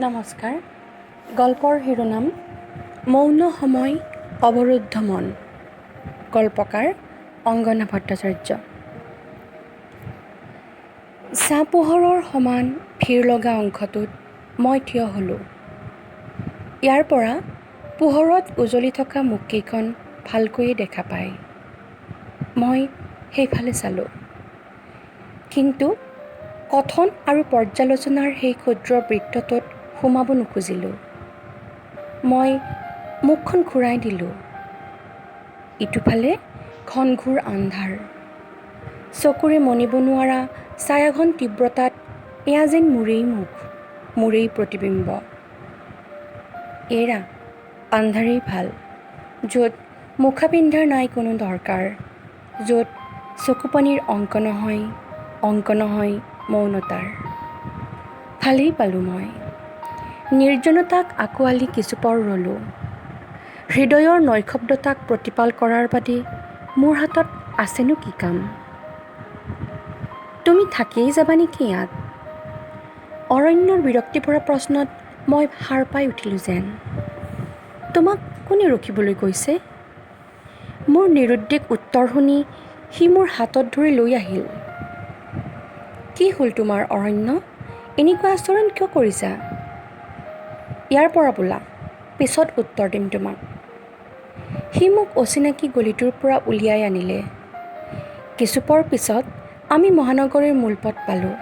নমস্কাৰ। গল্পৰ শিৰোনাম মৌন সময় অৱৰুদ্ধ মন। গল্পকাৰ অংগনা ভট্টাচাৰ্য। ছাঁ-পোহৰৰ সমান ভিৰ লগা অংশটোত মই থিয় হ'লোঁ। ইয়াৰ পৰা পোহৰত উজলি থকা মুখকেইখন ভালকৈয়ে দেখা পায়। মই সেইফালে চালোঁ। কিন্তু কথন আৰু পৰ্যালোচনাৰ সেই ক্ষুদ্ৰ বৃত্তটোত সোমাব নোখুজিলোঁ। মই মুখখন ঘূৰাই দিলোঁ। ইটোফালে ঘনঘোৰ আন্ধাৰ। চকুৰে মনিব নোৱাৰা ছায়াঘন তীব্ৰতাত এয়া যেন মোৰেই মুখ, মোৰেই প্ৰতিবিম্ব। এৰা আন্ধাৰেই ভাল, য'ত মুখাপিন্ধাৰ নাই কোনো দৰকাৰ, য'ত চকুপানীৰ অংক নহয় মৌনতাৰ। ভালেই পালোঁ মই। নিৰ্জনতাক আঁকোৱালি কিছুপৰ ৰলোঁ। হৃদয়ৰ নৈশব্দতাক প্ৰতিপাল কৰাৰ বাদে মোৰ হাতত আছেনো কি কাম? তুমি থাকিয়েই যাবা নেকি ইয়াত? অৰণ্যৰ বিৰক্তিভৰা প্ৰশ্নত মই সাৰ পাই উঠিলোঁ যেন। তোমাক কোনে ৰখিবলৈ কৈছে? মোৰ নিৰুদ্দেশ উত্তৰ শুনি সি মোৰ হাতত ধৰি লৈ আহিল। কি হ'ল তোমাৰ অৰণ্য? এনেকুৱা আচৰণ কিয় কৰিছা? ইয়াৰ পৰা বোলা, পিছত উত্তৰ দিম তোমাক। সি মোক অচিনাকি গলিটোৰ পৰা উলিয়াই আনিলে। কিছুপৰ পিছত আমি মহানগৰীৰ মূলপথ পালোঁ।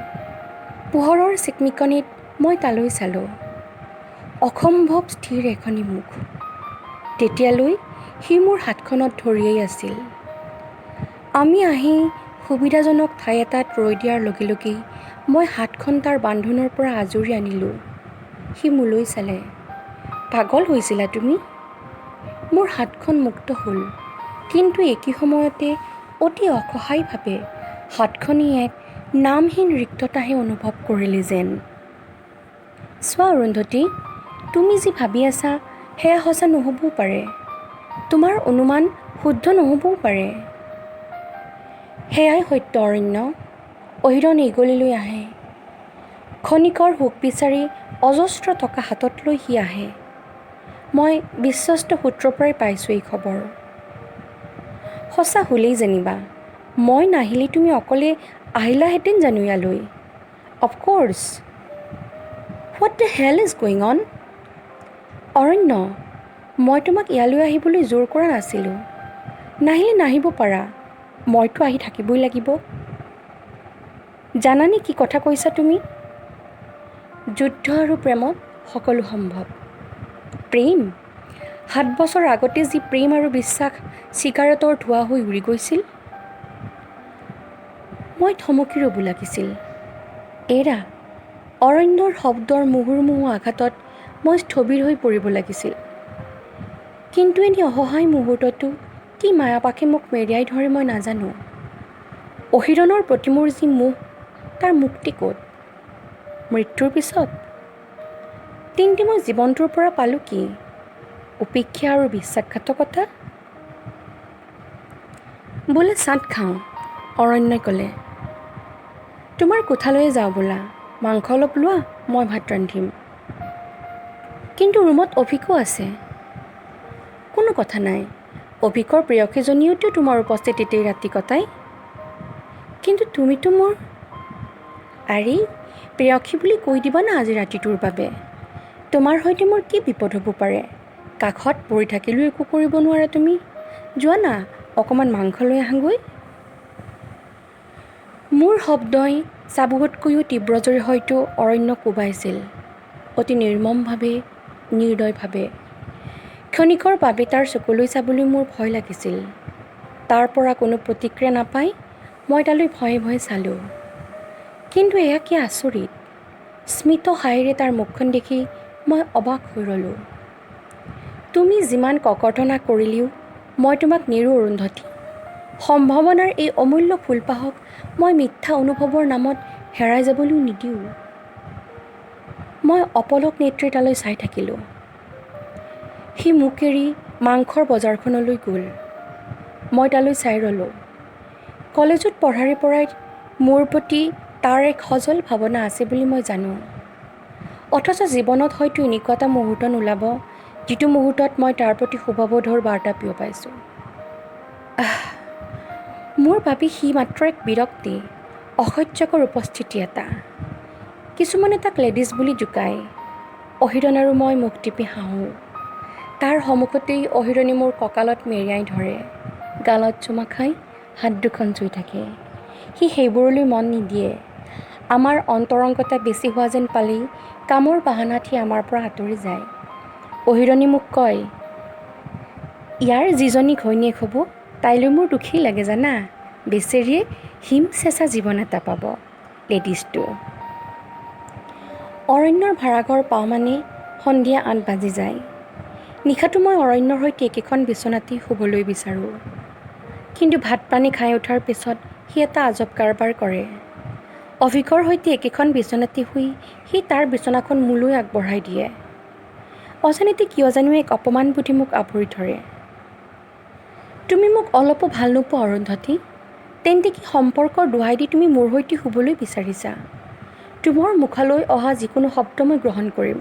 পোহৰৰ চিকমিকনিত মই তালৈ চালোঁ। অসম্ভৱ স্থিৰ এখনি মুখ। তেতিয়ালৈ সি মোৰ হাতখনত ধৰিয়েই আছিল। আমি আহি সুবিধাজনক ঠাই এটাত ৰৈ দিয়াৰ লগে লগেই মই হাতখন তাৰ বান্ধোনৰ পৰা আজুৰি আনিলোঁ। সি মোলৈ চালে। পাগল হৈছিলা তুমি? মোৰ হাতখন মুক্ত হ'ল, কিন্তু একে সময়তে অতি অসহায়ভাৱে হাতখনি এক নামহীন ৰিক্ততাহে অনুভৱ কৰিলে যেন। চোৱা অৰুন্ধতী, তুমি যি ভাবি আছা সেয়া সঁচা নহ'বও পাৰে। তোমাৰ অনুমান শুদ্ধ নহ'বও পাৰে। সেয়াই সত্য অৰণ্য। অহিৰণ এই গলিলৈ আহে। ক্ষণিকৰ সুখ বিচাৰি অজস্ৰ টকা হাতত লৈ সি আহে। মই বিশ্বস্ত সূত্ৰৰ পৰাই পাইছোঁ এই খবৰ। সঁচা হ'লেই যেনিবা, মই নাহিলে তুমি অকলে আহিলাহেঁতেন জানো ইয়ালৈ? Of course. What the hell is going on? অৰণ্য, মই তোমাক ইয়ালৈ আহিবলৈ জোৰ কৰা নাছিলোঁ। নাহিলে নাহিব পাৰা, মইতো আহি থাকিবই লাগিব। জানানে কি কথা কৈছা তুমি? যুদ্ধ আৰু প্ৰেমত সকলো সম্ভৱ। প্ৰেম? 7 বছৰ আগতে যি প্ৰেম আৰু বিশ্বাস চিগাৰেটৰ ধোঁৱা হৈ উৰি গৈছিল। মই থমকি ৰ'ব লাগিছিল। এৰা অৰণ্যৰ শব্দৰ মুহুৰ্মুহু আঘাতত মই স্থবিৰ হৈ পৰিব লাগিছিল। কিন্তু এনে অসহায় মুহূৰ্ততো কি মায়াপাশে মোক মেৰিয়াই ধৰে মই নাজানো। অহিৰণৰ প্ৰতি মোৰ যি মোহ, তাৰ মুক্তি ক'ত? মৃত্যুৰ পিছত? তেন্তে মই জীৱনটোৰ পৰা পালোঁ কি? উপেক্ষা আৰু বিশ্বাসঘাতকতা? বোলে চাট খাওঁ, অৰণ্যই ক'লে। তোমাৰ কোঠালৈয়ে যাওঁ বোলা, মাংস অলপ লোৱা, মই ভাত ৰান্ধিম। কিন্তু ৰুমত অভিকো আছে। কোনো কথা নাই, অভিকৰ প্ৰেয়সীজনীয়েতো তোমাৰ উপস্থিতিতেই ৰাতি কটায়। কিন্তু তুমিতো মোৰ। আৰে, প্ৰেয়সী বুলি কৈ দিবা না আজি ৰাতিটোৰ বাবে। তোমাৰ সৈতে মোৰ কি বিপদ হ'ব পাৰে? কাষত পৰি থাকিলেও একো কৰিব নোৱাৰা তুমি। যোৱা না, অকণমান মাংস লৈ আহাঁগৈ। মোৰ শব্দই চাবুকতকৈও তীব্ৰজোৰে হয়তো অৰণ্যক কোবাইছিল। অতি নিৰ্মমভাৱে, নিৰ্দয়ভাৱে। ক্ষণিকৰ বাবে তাৰ চকুলৈ চাবলৈ মোৰ ভয় লাগিছিল। তাৰ পৰা কোনো প্ৰতিক্ৰিয়া নাপাই মই তালৈ ভয়ে ভয়ে চালোঁ। কিন্তু এয়া কি আচৰিত! স্মিত হাঁহিৰে তাৰ মুখখন দেখি মই অবাক হৈ ৰ'লোঁ। তুমি যিমান ককৰ্থনা কৰিলেও মই তোমাক নেৰোঁ অৰুন্ধতী। সম্ভাৱনাৰ এই অমূল্য ফুলপাহক মই মিথ্যা অনুভৱৰ নামত হেৰাই যাবলৈও নিদিওঁ। মই অপলক নেত্ৰে তালৈ চাই থাকিলোঁ। সি মোক এৰি মাংসৰ বজাৰখনলৈ গ'ল। মই তালৈ চাই ৰ'লোঁ। কলেজত পঢ়াৰে পৰাই মোৰ প্ৰতি তাৰ এক সজল ভাৱনা আছে বুলি মই জানো। অথচ জীৱনত হয়তো এনেকুৱা এটা মুহূৰ্ত নোলাব যিটো মুহূৰ্তত মই তাৰ প্ৰতি শুভবোধৰ বাৰ্তা পাইছোঁ। মোৰ বাবে সি মাত্ৰ এক বিৰক্তি, অসহ্যকৰ উপস্থিতি এটা। কিছুমানে তাক লেডিজ বুলি জোকায়। অহিৰণ আৰু মই মুখ টিপি হাঁহোঁ। তাৰ সন্মুখতেই অহিৰণী মোৰ কঁকালত মেৰিয়াই ধৰে, গালত চুমা খাই হাত দুখন চুই থাকে। সি সেইবোৰলৈ মন নিদিয়ে। আমাৰ অন্তৰংগতা বেছি হোৱা যেন পালেই কামৰ বাহানাত সি আমাৰ পৰা আঁতৰি যায়। অহিৰণী মোক কয়, ইয়াৰ যিজনী ঘৈণীয়েক হ'ব তাইলৈ মোৰ দুখেই লাগে জানা। বেচেৰিয়ে হিম চেঁচা জীৱন এটা পাব লেডিজটো। অৰণ্যৰ ভাড়াঘৰ পাওঁ মানে সন্ধিয়া 8 বাজি যায়। নিশাটো মই অৰণ্যৰ সৈতে একেখন বিচনাতেই শুবলৈ বিচাৰোঁ। কিন্তু ভাত পানী খাই উঠাৰ পিছত সি এটা আজব কাৰবাৰ কৰে। অভিকৰ সৈতে একেখন বিচনাতে শুই সি তাৰ বিচনাখন মোলৈ আগবঢ়াই দিয়ে। অজানিতে কিয় জানো এক অপমান বুদ্ধি মোক আৱৰি ধৰে। তুমি মোক অলপো ভাল নোপোৱা অৰুন্ধতী? তেন্তে কি সম্পৰ্কৰ দোহাই দি তুমি মোৰ সৈতে শুবলৈ বিচাৰিছা? তোমাৰ মুখলৈ অহা যিকোনো শব্দ মই গ্ৰহণ কৰিম,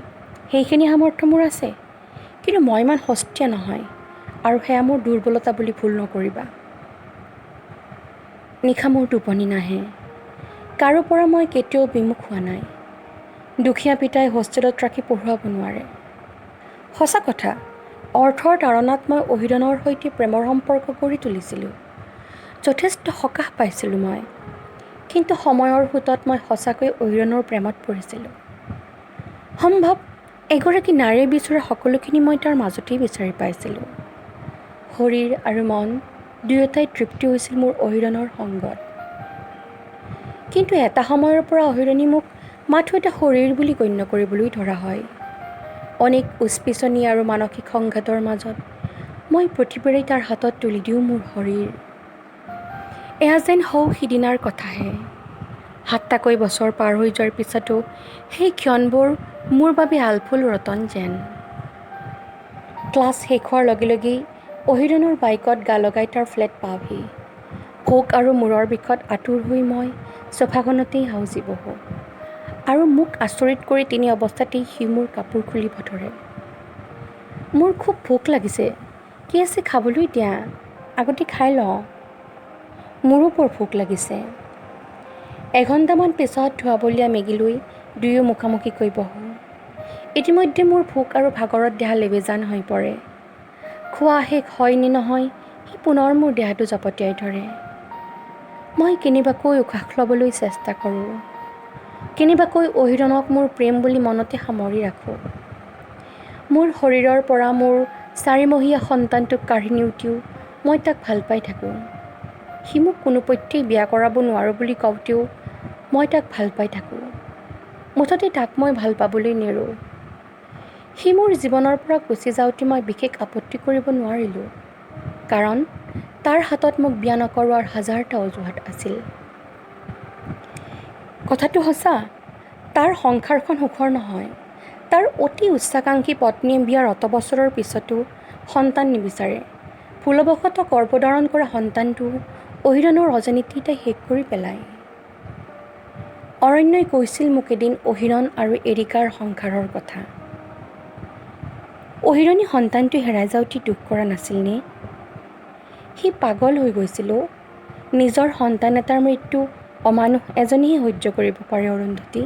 সেইখিনি সামৰ্থ্য মোৰ আছে। কিন্তু মই ইমান সস্তীয়া নহয়, আৰু সেয়া মোৰ দুৰ্বলতা বুলি ভুল নকৰিবা। নিশা মোৰ টোপনি নাহে। কাৰো পৰা মই কেতিয়াও বিমুখ হোৱা নাই। দুখীয়া পিতাই হোষ্টেলত ৰাখি পঢ়ুৱাব নোৱাৰে। সঁচা কথা, অৰ্থৰ তাৰণাত মই অহিৰণৰ সৈতে প্ৰেমৰ সম্পৰ্ক গঢ়ি তুলিছিলোঁ। যথেষ্ট সকাহ পাইছিলোঁ মই। কিন্তু সময়ৰ সোঁতত মই সঁচাকৈ অহিৰণৰ প্ৰেমত পৰিছিলোঁ। সম্ভৱ এগৰাকী নাৰীয়ে বিচৰা সকলোখিনি মই তাৰ মাজতেই বিচাৰি পাইছিলোঁ। শৰীৰ আৰু মন দুয়োটাই তৃপ্তি হৈছিল মোৰ অহিৰণৰ সংগত। কিন্তু এটা সময়ৰ পৰা অহিৰণী মোক মাথো এটা শৰীৰ বুলি গণ্য কৰিবলৈ ধৰা হয়। অনেক উচপিচনি আৰু মানসিক সংঘাতৰ মাজত মই প্ৰতিবাৰেই তাৰ হাতত তুলি দিওঁ মোৰ শৰীৰ। এয়া যেন হৌ সিদিনাৰ কথাহে। 7টাকৈ বছৰ পাৰ হৈ যোৱাৰ পিছতো সেই ক্ষণবোৰ মোৰ বাবে আলফুল ৰতন যেন। ক্লাছ শেষ হোৱাৰ লগে লগেই অহিৰণৰ বাইকত গা লগাই তাৰ ফ্লেট পাওঁহি। ভোক আৰু মূৰৰ বিষত আঁতুৰ হৈ মই চোফাখনতেই হাউচি বহোঁ। আৰু মোক আচৰিত কৰি তিনি অৱস্থাতেই সি মোৰ কাপোৰ খুলিব ধৰে। মোৰ খুব ভোক লাগিছে, কি আছে খাবলৈ দিয়া, আগতে খাই লওঁ। মোৰো বৰ ভোক লাগিছে। এঘণ্টামান পিছত ধোৱাবলীয়া মেগী লৈ দুয়ো মুখামুখিকৈ বহোঁ। ইতিমধ্যে মোৰ ভোক আৰু ভাগৰত দেহা লেবেজান হৈ পৰে। খোৱা শেষ হয় নে নহয় সি পুনৰ মোৰ দেহাটো জপতিয়াই ধৰে। মই কেনেবাকৈ উশাহ ল'বলৈ চেষ্টা কৰোঁ। কেনেবাকৈ অহিৰণক মোৰ প্ৰেম বুলি মনতে সামৰি ৰাখোঁ। মোৰ শৰীৰৰ পৰা মোৰ 4মহীয়া সন্তানটোক কাঢ়ি নিওঁতেও মই তাক ভাল পাই থাকোঁ। সি মোক কোনোপধ্যেই বিয়া কৰাব নোৱাৰোঁ বুলি কওঁতেও মই তাক ভাল পাই থাকোঁ। মুঠতে তাক মই ভাল পাবলৈ নেৰোঁ। সি মোৰ জীৱনৰ পৰা গুচি যাওঁতে মই বিশেষ আপত্তি কৰিব নোৱাৰিলোঁ। কাৰণ তাৰ হাতত মোক বিয়া নকৰোৱাৰ হাজাৰটা অজুহাত আছিল। কথাটো সঁচা, তাৰ সংসাৰখন সুখৰ নহয়। তাৰ অতি উচ্চাকাংক্ষী পত্নীয়ে বিয়াৰ অত বছৰৰ পিছতো সন্তান নিবিচাৰে। ভুলবশতঃ গৰ্ভধাৰণ কৰা সন্তানটো অহিৰণৰ অজানিতেই তাই শেষ কৰি পেলায়। অৰণ্যই কৈছিল মোক এদিন অহিৰণ আৰু এৰিকাৰ সংসাৰৰ কথা। অহিৰণী সন্তানটো হেৰাই যাওঁতে দুখ কৰা নাছিলনে? সি পাগল হৈ গৈছিল। নিজৰ সন্তান এটাৰ মৃত্যু অমানুষ এজনীহে সহ্য কৰিব পাৰে অৰুন্ধতী।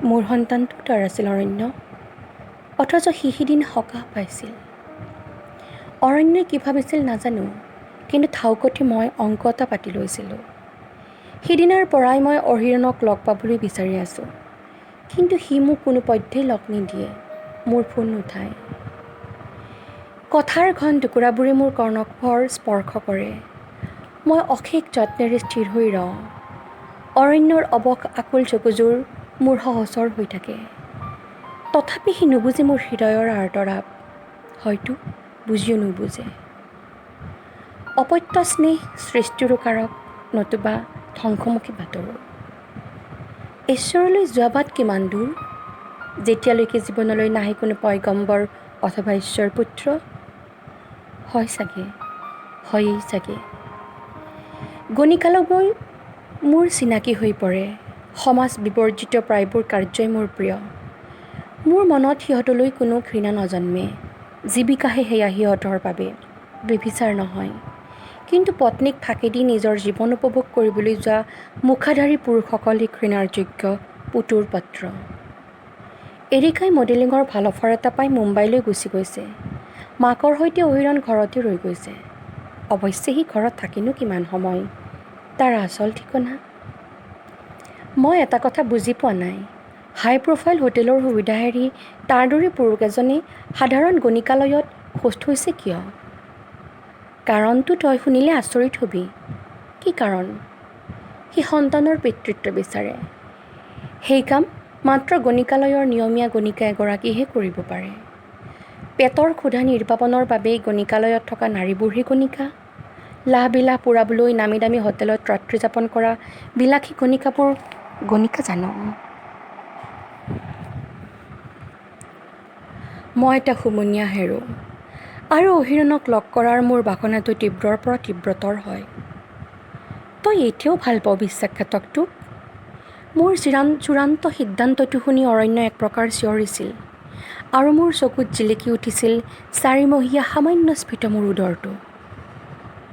মোৰ সন্তানটো তাৰ আছিল অৰণ্য, অথচ সি সিদিন সকাহ পাইছিল। অৰণ্যই কি ভাবিছিল নাজানো, কিন্তু ঠাউকতে মই অংক এটা পাতি লৈছিলোঁ। সিদিনাৰ পৰাই মই অহিৰণক লগ পাবলৈ বিচাৰি আছোঁ। কিন্তু সি মোক কোনোপধ্যেই লগ নিদিয়ে, মোৰ ফোন নুঠায়। কথাৰ ঘন টুকুৰাবোৰে মোৰ কৰ্ণকুহৰ স্পৰ্শ কৰে। মই অশেষ যত্নেৰে স্থিৰ হৈ ৰওঁ। অৰণ্যৰ অৱশ আকুল চকুযোৰ মোৰ সহচৰ হৈ থাকে। তথাপি সি নুবুজে মোৰ হৃদয়ৰ আৰ্তৰাৱ, হয়তো বুজিও নুবুজে। অপত্য স্নেহ সৃষ্টিৰো কাৰক, নতুবা ধ্বংসমুখী বাটৰো। ঈশ্বৰলৈ যোৱা বাট কিমান দূৰ? যেতিয়ালৈকে জীৱনলৈ নাহে কোনো পয়গম্বৰ অথবা ঈশ্বৰ পুত্ৰ। হয় চাগে, হয়েই চাগে। গণিকালকৈ মোৰ চিনাকি হৈ পৰে। সমাজ বিবৰ্জিত প্ৰায়বোৰ কাৰ্যই মোৰ প্ৰিয়। মোৰ মনত সিহঁতলৈ কোনো ঘৃণা নজন্মে। জীৱিকাহে সেয়া সিহঁতৰ বাবে, ব্যভিচাৰ নহয়। কিন্তু পত্নীক ফাঁকি দি নিজৰ জীৱন উপভোগ কৰিবলৈ যোৱা মুখাধাৰী পুৰুষসকলে ঘৃণাৰ যোগ্য পুতুৰ পত্ৰ। এৰিকাই মডেলিঙৰ ভাল অফাৰ এটা পাই মুম্বাইলৈ গুচি গৈছে। মাকৰ সৈতে অহিৰণ ঘৰতে ৰৈ গৈছে। অৱশ্যে সি ঘৰত থাকিনো কিমান সময়, তাৰ আচল ঠিকনা। মই এটা কথা বুজি পোৱা নাই, হাই প্ৰফাইল হোটেলৰ সুবিধা এৰি তাৰ দৰে পুৰুষ এজনে সাধাৰণ গণিকালয়ত হোষ্ট হৈছে কিয়? কাৰণটো তই শুনিলে আচৰিত হবি। কি কাৰণ? সি সন্তানৰ পিতৃত্ব বিচাৰে। সেই কাম মাত্ৰ গণিকালয়ৰ নিয়মীয়া গণিকা এগৰাকীহে কৰিব পাৰে। পেটৰ ক্ষুধা নিৰ্বাপনৰ বাবেই গণিকালয়ত থকা নাৰীবোৰহে গণিকা। লাহ-বিলাহ পুৰাবলৈ নামী দামী হোটেলত ৰাত্ৰি যাপন কৰা বিলাসী গণিকাবোৰ গণিকা জানো? মই এটা হুমুনিয়া হেৰো আৰু অহিৰণক লগ কৰাৰ মোৰ বাসনাটো তীব্ৰৰ পৰা তীব্ৰতৰ হয়। তই এতিয়াও ভাল পাৱ বিশ্বাসঘাতকটোক? মোৰ চূড়ান্ত সিদ্ধান্তটো শুনি অৰণ্য এক প্ৰকাৰ চিঞৰিছিল আৰু মোৰ চকুত জিলিকি উঠিছিল 4 মহীয়া সামান্য স্ফীত মোৰ উদৰটো।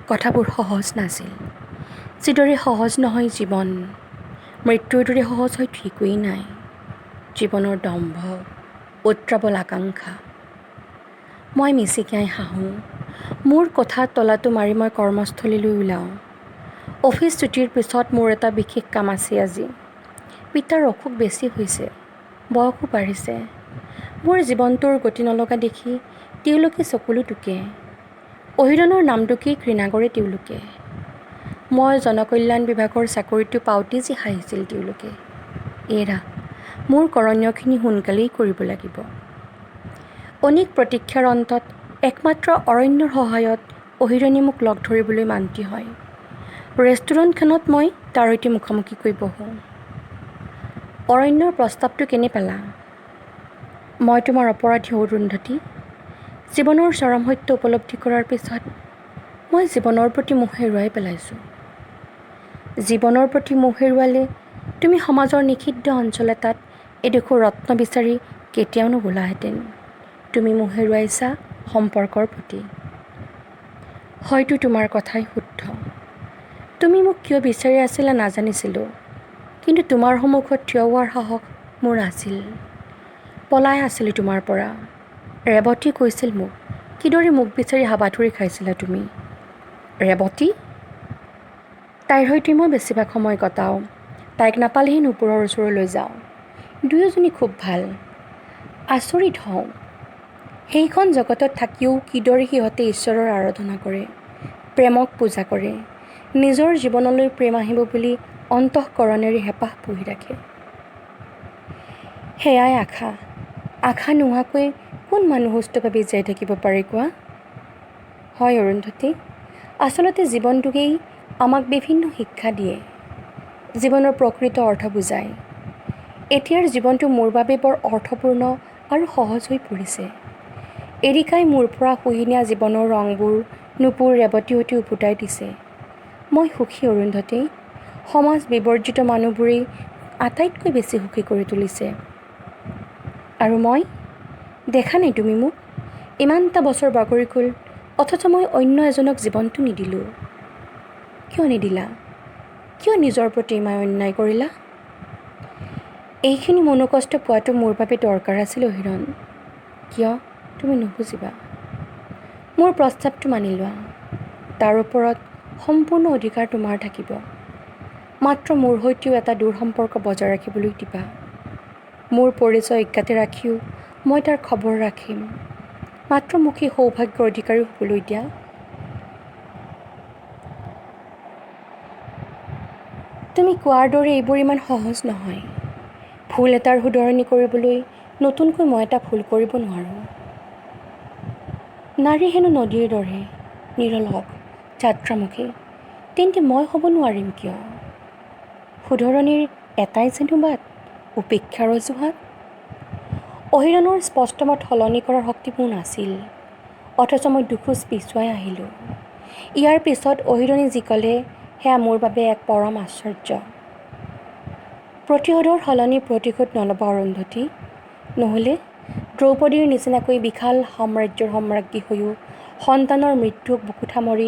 কথাবোৰ সহজ নাছিল। যিদৰে সহজ নহয় জীৱন, মৃত্যুৰ দৰে সহজ হয়তো একোৱেই নাই। জীৱনৰ দম্ভ, উত্ৰাৱল আকাংক্ষা। মই মিচিকিয়াই হাঁহোঁ। মোৰ কোঠাত তলাটো মাৰি মই কৰ্মস্থলীলৈ ওলাওঁ। অফিচ ছুটিৰ পিছত মোৰ এটা বিশেষ কাম আছে আজি। পিতাৰ অসুখ বেছি হৈছে, বয়সো বাঢ়িছে। মোৰ জীৱনটোৰ গতি নলগা দেখি তেওঁলোকে চকুলো টুকে। অহিৰণৰ নামটোকেই ঘৃণা কৰে তেওঁলোকে। মই জনকল্যাণ বিভাগৰ চাকৰিটো পাওঁতে যি হাঁহিছিল তেওঁলোকে। এৰা, মোৰ কৰণীয়খিনি সোনকালেই কৰিব লাগিব। অনেক প্ৰতীক্ষাৰ অন্তত একমাত্ৰ অৰণ্যৰ সহায়ত অহিৰণে মোক লগ ধৰিবলৈ মান্তি হয়। ৰেষ্টুৰেণ্টখনত মই তাৰ সৈতে মুখামুখিকৈ বহোঁ। অৰণ্যৰ প্ৰস্তাৱটো কেনে পালা? মই তোমাৰ অপৰাধী অৰুন্ধতী। জীৱনৰ চৰম সত্য উপলব্ধি কৰাৰ পিছত মই জীৱনৰ প্ৰতি মোহ হেৰুৱাই পেলাইছোঁ। জীৱনৰ প্ৰতি মোহ হেৰুৱালে তুমি সমাজৰ নিষিদ্ধ অঞ্চল এটাত এডোখৰ ৰত্ন বিচাৰি কেতিয়াও নগলাহেঁতেন। তুমি মোহ হেৰুৱাইছা সম্পৰ্কৰ প্ৰতি। হয়তো তোমাৰ কথাই শুদ্ধ। তুমি মোক কিয় বিচাৰি আছিলা নাজানিছিলোঁ, কিন্তু তোমাৰ সন্মুখত থিয় হোৱাৰ সাহস মোৰ আছিল। পলাই আছিলোঁ তোমাৰ পৰা। ৰেৱতী কৈছিল মোক, কিদৰে মোক বিচাৰি হাবাথুৰি খাইছিলা তুমি। ৰেৱতী? তাইৰ সৈতে মই বেছিভাগ সময় কটাওঁ। তাইক নাপালেহে নুপুৰৰ ওচৰলৈ যাওঁ। দুয়োজনী খুব ভাল। আচৰিত হওঁ, সেইখন জগতত থাকিও কিদৰে সিহঁতে ঈশ্বৰৰ আৰাধনা কৰে, প্ৰেমক পূজা কৰে, নিজৰ জীৱনলৈ প্ৰেম আহিব বুলি অন্তঃকৰণেৰে হেঁপাহ পুহি ৰাখে। সেয়াই আশা। আশা নোহোৱাকৈ কোন মানুহ সুস্থভাৱে জীয়াই থাকিব পাৰে কোৱা? হয় অৰুন্ধতী, আচলতে জীৱনটোকেই আমাক বিভিন্ন শিক্ষা দিয়ে, জীৱনৰ প্ৰকৃত অৰ্থ বুজায়। এতিয়াৰ জীৱনটো মোৰ বাবে বৰ অৰ্থপূৰ্ণ আৰু সহজ হৈ পৰিছে। এৰিকাই মোৰ পৰা শুহি নিয়া জীৱনৰ ৰংবোৰ নুপুৰ ৰেৱতীৰ সৈতে উভতাই দিছে। মই সুখী অৰুন্ধতী। সমাজ বিবৰ্জিত মানুহবোৰেই আটাইতকৈ বেছি সুখী কৰি তুলিছে। আৰু মই? দেখা নাই তুমি মোক? ইমানটা বছৰ বাগৰি গ'ল, অথচ মই অন্য এজনক জীৱনটো নিদিলোঁ। কিয় নিদিলা? কিয় নিজৰ প্ৰতি ইমান অন্যায় কৰিলা? এইখিনি মনোকষ্ট পোৱাটো মোৰ বাবে দৰকাৰ আছিল অহিৰণ। কিয় তুমি নুবুজিবা? মোৰ প্ৰস্তাৱটো মানি লোৱা। তাৰ ওপৰত সম্পূৰ্ণ অধিকাৰ তোমাৰ থাকিব। মাত্ৰ মোৰ সৈতেও এটা দূৰ সম্পৰ্ক বজাই ৰাখিবলৈ দিবা। মোৰ পৰিচয় অজ্ঞাতে ৰাখিও মই তাৰ খবৰ ৰাখিম। মাত্ৰ মোক সেই সৌভাগ্যৰ অধিকাৰী হ'বলৈ দিয়া। তুমি কোৱাৰ দৰে এইবোৰ ইমান সহজ নহয়। ভুল এটাৰ শুধৰণি কৰিবলৈ নতুনকৈ মই এটা ভুল কৰিব নোৱাৰোঁ। নাৰী হেনো নদীৰ দৰে নিৰলস, যাত্ৰামুখী। তেন্তে মই হ'ব নোৱাৰিম কিয়? শুধৰণিৰ এটাই যেনো বাট, উপেক্ষাৰ অজুহাত। অহিৰণৰ স্পষ্ট মত সলনি কৰাৰ শক্তি মোৰ নাছিল, অথচ মই দুখোজ পিছুৱাই আহিলোঁ। ইয়াৰ পিছত অহিৰণে যি ক'লে সেয়া মোৰ বাবে এক পৰম আশ্চৰ্য। প্ৰতিশোধৰ সলনি প্ৰতিশোধ নল'বা অৰুন্ধতী, নহ'লে দ্ৰৌপদীৰ নিচিনাকৈ বিশাল সাম্ৰাজ্যৰ সম্ৰাজ্ঞী হৈও সন্তানৰ মৃত্যুক বুকুত সামৰি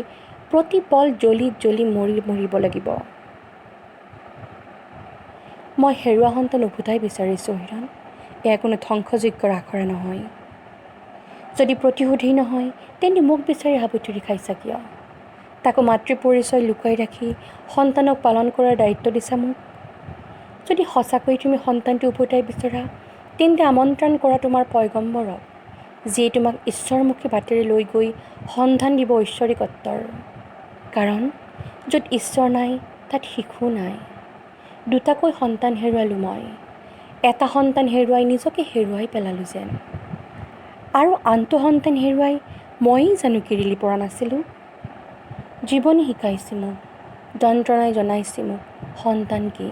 প্ৰতি পল জ্বলি জ্বলি মৰিব লাগিব। মই হেৰুৱা সন্তান উভতাই বিচাৰিছোঁ হিৰণ, এয়া কোনো ধ্বংসযোগ্য আখৰা নহয়। যদি প্ৰতিশোধেই নহয় তেন্তে মোক বিচাৰি হাবুঠুৰি খাইছা কিয়? তাকো মাতৃ পৰিচয় লুকুৱাই ৰাখি সন্তানক পালন কৰাৰ দায়িত্ব দিছা মোক। যদি সঁচাকৈ তুমি সন্তানটো উভতাই বিচৰা তেন্তে আমন্ত্ৰণ কৰা তোমাৰ পয়গম্বৰক, যিয়ে তোমাক ঈশ্বৰমুখী বাটেৰে লৈ গৈ সন্ধান দিব ঐশ্বৰিকত্বৰ। কাৰণ য'ত ঈশ্বৰ নাই তাত শিশু নাই। দুটাকৈ সন্তান হেৰুৱালোঁ মই, এটা সন্তান হেৰুৱাই নিজকে হেৰুৱাই পেলালোঁ যেন। আৰু আনটো সন্তান হেৰুৱাই ময়েই জানো কিৰিলি পৰা নাছিলোঁ। জীৱনী শিকাইছে মোক, যন্ত্ৰণাই জনাইছে মোক সন্তান কি।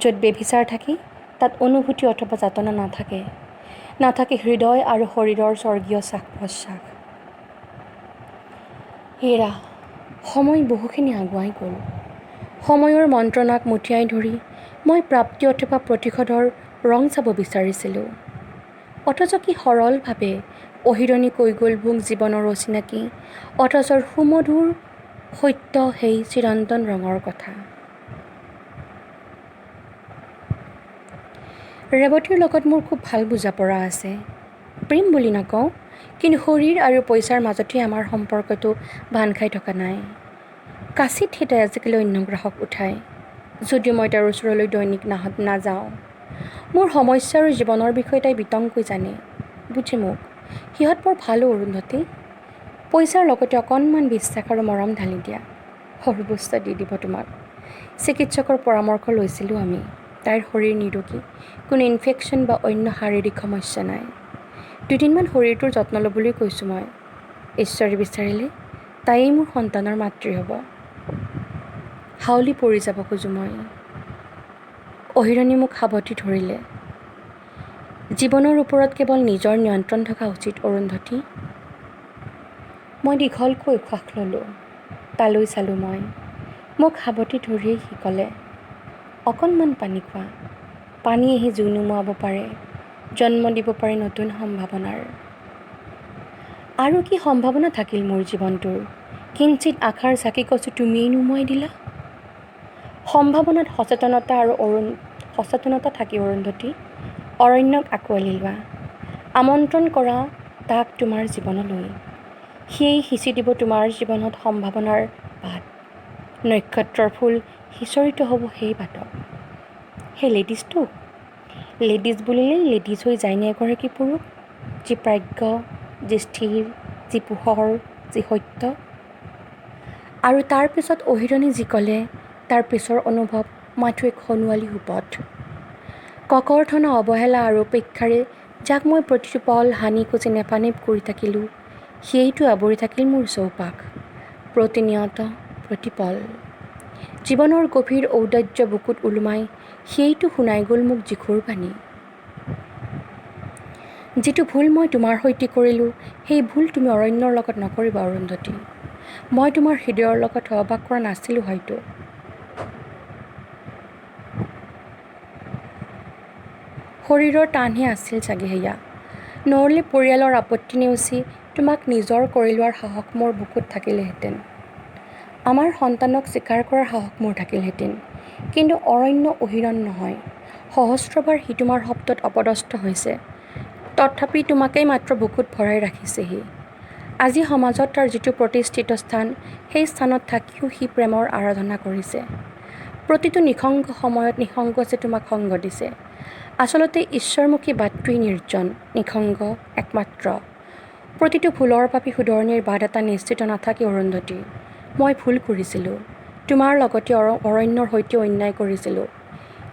য'ত বেভিচাৰ থাকে তাত অনুভূতি অথবা যাতনা নাথাকে, নাথাকে হৃদয় আৰু শৰীৰৰ স্বৰ্গীয় শ্বাস প্ৰশ্বাস। হেৰা, সময় বহুখিনি আগুৱাই গ'ল। সময়ৰ মন্ত্ৰণাক মুঠিয়াই ধৰি মই প্ৰাপ্তি অথবা প্ৰতিশোধৰ ৰং চাব বিচাৰিছিলোঁ। অথচ কি সৰলভাৱে অহিৰণি কৈ গ'ল মোক জীৱনৰ অচিনাকি অথচ সুমধুৰ সত্য সেই চিৰন্তন ৰঙৰ কথা। ৰেৱতীৰ লগত মোৰ খুব ভাল বুজাপৰা আছে। প্ৰেম বুলি নকওঁ, কিন্তু শৰীৰ আৰু পইচাৰ মাজতেই আমাৰ সম্পৰ্কটো বান্ধ খাই থকা নাই। কাচিত তাই আজিকালি অন্য গ্ৰাহক উঠায়, যদিও মই তাৰ ওচৰলৈ দৈনিক নাযাওঁ। মোৰ সমস্যা আৰু জীৱনৰ বিষয়ে তাই বিতংকৈ জানে, বুজে মোক। সিহঁত বৰ ভালো অৰুন্ধতী, পইচাৰ লগতে অকণমান বিশ্বাস আৰু মৰম ঢালি দিয়া। সৰ্বোচ্চ দি দিব তোমাক। চিকিৎসকৰ পৰামৰ্শ লৈছিলোঁ আমি। তাইৰ শৰীৰ নিৰোগী, কোনো ইনফেকশ্যন বা অন্য শাৰীৰিক সমস্যা নাই। দুদিনমান শৰীৰটোৰ যত্ন ল'বলৈ কৈছোঁ মই। ঈশ্বৰে বিচাৰিলে তাইয়েই মোৰ সন্তানৰ মাতৃ হ'ব। হাউলি পৰি যাব খোজোঁ মই। অহিৰণী মোক সাৱটি ধৰিলে। জীৱনৰ ওপৰত কেৱল নিজৰ নিয়ন্ত্ৰণ থকা উচিত অৰুন্ধতী। মই দীঘলকৈ উশাহ ল'লোঁ। তালৈ চালোঁ মই। মোক সাৱটি ধৰিয়েই সি ক'লে, অকণমান পানী খোৱা। পানীয়েহে জুই নুমুৱাব পাৰে, জন্ম দিব পাৰে নতুন সম্ভাৱনাৰ। আৰু কি সম্ভাৱনা থাকিল মোৰ জীৱনটোৰ, কিঞ্চিত আশাৰ চাকি কচু তুমিয়েই নুমুৱাই দিলা। সম্ভাৱনাত সচেতনতা থাকি অৰুন্ধতী, অৰণ্যক আঁকোৱালি লোৱা। আমন্ত্ৰণ কৰা তাক তোমাৰ জীৱনলৈ। সিয়েই সিঁচি দিব তোমাৰ জীৱনত সম্ভাৱনাৰ বাট। নক্ষত্ৰৰ ফুল সিঁচৰিত হ'ব সেই বাটত। সেই লেডিজ বুলিলেই লেডিজ হৈ যায়নে এগৰাকী পুৰুষ, যি প্ৰাজ্ঞ, যি স্থিৰ, যি পোহৰ, যি সত্য। আৰু তাৰ পিছত অহিৰণী যি ক'লে, তাৰ পিছৰ অনুভৱ মাথো এক সোণোৱালী সুপথ। ককৰ্থনা অৱহেলা আৰু উপেক্ষাৰে যাক মই প্ৰতিটো পল হানি খুচি নেপানেপ কৰি থাকিলোঁ, সিয়েইটো আৱৰি থাকিল মোৰ চৌপাশ, প্ৰতিনিয়ত প্ৰতিপল। জীৱনৰ গভীৰ ঔদাৰ্য বুকুত ওলোমাই সিয়েইটো শুনাই গ'ল মোক যিখুৰ বাণী। যিটো ভুল মই তোমাৰ সৈতে কৰিলোঁ, সেই ভুল তুমি অৰণ্যৰ লগত নকৰিবা অৰুন্ধতী। মই তোমাৰ হৃদয়ৰ লগত সহবাস কৰা নাছিলোঁ হয়তো। শৰীৰৰ টানহে আছিল চাগে সেয়া, নহ'লে পৰিয়ালৰ আপত্তি নেওচি তোমাক নিজৰ কৰি লোৱাৰ সাহস মোৰ বুকুত থাকিলহেঁতেন। আমাৰ সন্তানক স্বীকাৰ কৰাৰ সাহস মোৰ থাকিলহেঁতেন। কিন্তু অৰণ্য অহিৰণ নহয়। সহস্ৰবাৰ সি তোমাৰ শব্দত অপদস্থ হৈছে, তথাপি তোমাকেই মাত্ৰ বুকুত ভৰাই ৰাখিছেহি। আজি সমাজত তাৰ যিটো প্ৰতিষ্ঠিত স্থান, সেই স্থানত থাকিও সি প্ৰেমৰ আৰাধনা কৰিছে। প্ৰতিটো নিঃসংগ সময়ত নিঃসংগছে তোমাক সংগ দিছে। আচলতে ঈশ্বৰমুখী বাটটোৱেই নিৰ্জন, নিঃসংগ, একমাত্ৰ। প্ৰতিটো ভুলৰ বাবে শুধৰণিৰ বাট এটা নিশ্চিত নাথাকে অৰুন্ধতী। মই ভুল কৰিছিলোঁ, তোমাৰ লগতে অৰণ্যৰ সৈতে অন্যায় কৰিছিলোঁ।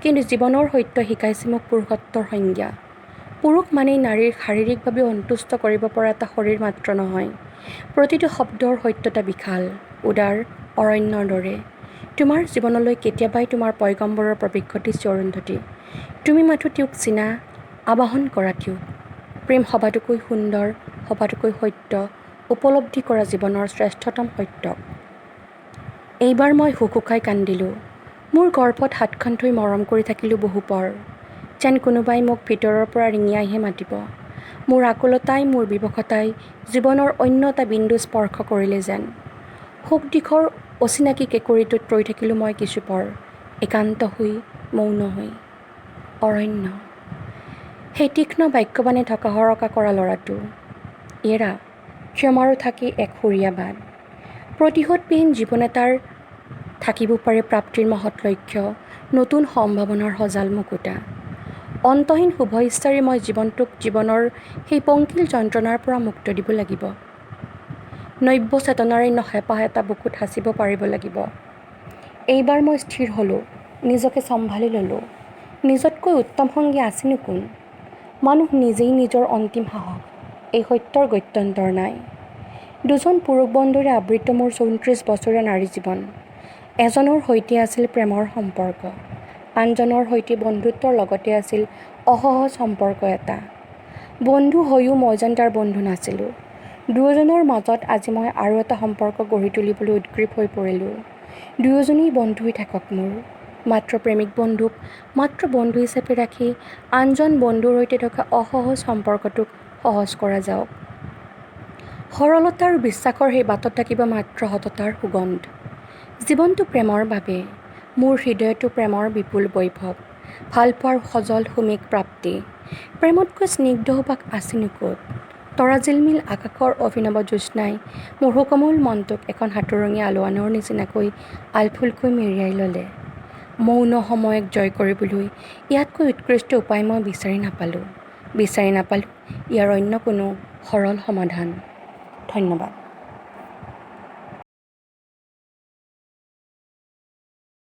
কিন্তু জীৱনৰ সত্য শিকাইছে মোক পুৰুষত্বৰ সংজ্ঞা। পুৰুষ মানেই নাৰীৰ শাৰীৰিকভাৱে সন্তুষ্ট কৰিব পৰা এটা শৰীৰ মাত্ৰ নহয়। প্ৰতিটো শব্দৰ সত্যতা বিশাল, উদাৰ, অৰণ্যৰ দৰে। তোমাৰ জীৱনলৈ কেতিয়াবাই তোমাৰ পয়গম্বৰৰ প্ৰৱেশ ঘটিছে অৰুন্ধতী। তুমি মাথো তেওঁক চিনা, আবাহন কৰা তেওঁক। প্ৰেম সবাতোকৈ সুন্দৰ, সবাতোকৈ সত্য, উপলব্ধি কৰা জীৱনৰ শ্ৰেষ্ঠতম সত্যক। এইবাৰ মই হুকহুকাই কান্দিলোঁ। মোৰ গৰ্ভত হাতখন থৈ মৰম কৰি থাকিলোঁ বহু পৰ, যেন কোনোবাই মোক ভিতৰৰ পৰা ৰিঙিয়াইহে মাতিব। মোৰ আকুলতাই, মোৰ বিবশতাই জীৱনৰ অন্য এটা বিন্দু স্পৰ্শ কৰিলে যেন। সুখ দিশৰ অচিনাকি কেঁকুৰিটোত ৰৈ থাকিলোঁ মই কিছু পৰ, একান্ত হৈ, মৌন হৈ। অৰণ্য, সেই তীক্ষ্ণ বাক্যবাণে ঢকা-হৰকা কৰা ল'ৰাটো। এৰা, ক্ষমাৰো থাকে এক সুৰীয়া বাট। প্ৰতিশোধবিহীন জীৱন এটাৰ থাকিব পাৰে প্ৰাপ্তিৰ মহৎ লক্ষ্য, নতুন সম্ভাৱনাৰ সজাল মুকুতা। অন্তহীন শুভ ইচ্ছাৰে মই জীৱনটোক জীৱনৰ সেই পংকিল যন্ত্ৰণাৰ পৰা মুক্ত দিব লাগিব। নব্য চেতনাৰে হেঁপাহ এটা বুকুত সাঁচিব পাৰিব লাগিব। এইবাৰ মই স্থিৰ হ'লোঁ, নিজকে চম্ভালি ল'লোঁ। নিজতকৈ উত্তম সংগী আছেনো কোন? মানুহ নিজেই নিজৰ অন্তিম সাহস, এই সত্যৰ গত্যন্তৰ নাই। দুজন পুৰুষ বন্ধুৰে আবৃত মোৰ ৩৪ বছৰীয়া নাৰী জীৱন। এজনৰ সৈতে আছিল প্ৰেমৰ সম্পৰ্ক, আনজনৰ সৈতে বন্ধুত্বৰ লগতে আছিল অসহজ সম্পৰ্ক এটা। বন্ধু হৈও মই যেন তাৰ বন্ধু নাছিলোঁ। দুয়োজনৰ মাজত আজি মই আৰু এটা সম্পৰ্ক গঢ়ি তুলিবলৈ উদ্গ্ৰীৱ হৈ পৰিলোঁ। দুয়োজনেই বন্ধু হৈ থাকক মোৰ, মাত্ৰ প্ৰেমিক বন্ধুক মাত্ৰ বন্ধু হিচাপে ৰাখি আনজন বন্ধুৰ সৈতে থকা অসহজ সম্পৰ্কটোক সহজ কৰা যাওক। সৰলতা আৰু বিশ্বাসৰ সেই বাটত থাকিব মাত্ৰ সততাৰ সুগন্ধ। জীৱনটো প্ৰেমৰ বাবে, মোৰ হৃদয়তো প্ৰেমৰ বিপুল বৈভৱ, ভালপোৱাৰ সজল সুমেঘ প্ৰাপ্তি। প্ৰেমতকৈ স্নিগ্ধ সুবাস আছেনো ক'ত? তৰা জিলমিল আকাশৰ অভিনৱ জ্যোৎস্নাই মোৰ সুকোমল মনটোক এখন হাতৰঙী আলোৱানৰ নিচিনাকৈ আলফুলকৈ মেৰিয়াই ল'লে। মৌন সময়ক জয় কৰিবলৈ ইয়াতকৈ উৎকৃষ্ট উপায় মই বিচাৰি নাপালোঁ ইয়াৰ অন্য কোনো সৰল সমাধান। ধন্যবাদ।